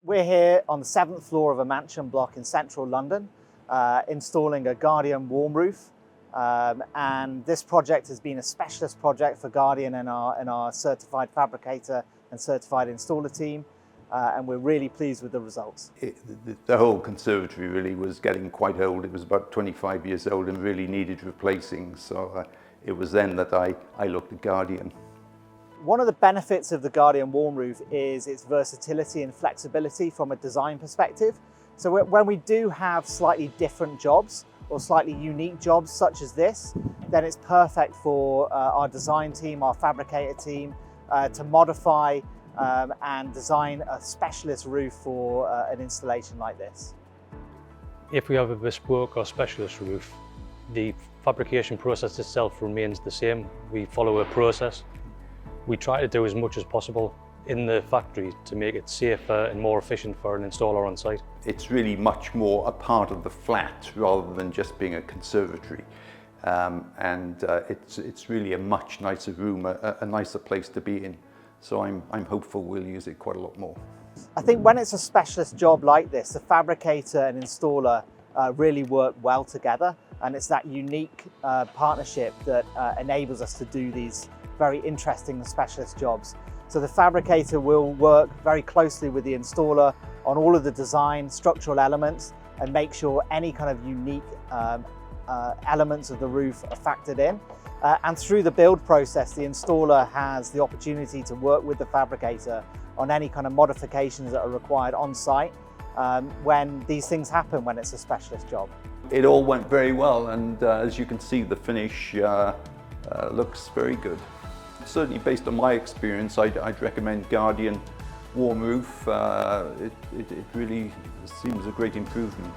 We're here on the 7th floor of a mansion block in central London, installing a Guardian warm roof. And this project has been a specialist project for Guardian and our certified fabricator and certified installer team. And we're really pleased with the results. The whole conservatory really was getting quite old. It was about 25 years old and really needed replacing. So it was then that I looked at Guardian. One of the benefits of the Guardian warm roof is its versatility and flexibility from a design perspective. So when we do have slightly different jobs or slightly unique jobs such as this, then it's perfect for our design team, our fabricator team, to modify and design a specialist roof for an installation like this. If we have a bespoke or specialist roof, the fabrication process itself remains the same. We follow a process. We try to do as much as possible in the factory to make it safer and more efficient for an installer on site. It's really much more a part of the flat rather than just being a conservatory. It's really a much nicer room, a nicer place to be in. So I'm hopeful we'll use it quite a lot more. I think when it's a specialist job like this, the fabricator and installer really work well together, and it's that unique partnership that enables us to do these very interesting and specialist jobs. So the fabricator will work very closely with the installer on all of the design, structural elements, and make sure any kind of unique elements of the roof are factored in. And through the build process, the installer has the opportunity to work with the fabricator on any kind of modifications that are required on site when these things happen, when it's a specialist job. It all went very well, and as you can see, the finish looks very good. Certainly based on my experience, I'd recommend Guardian warm roof. It really seems a great improvement.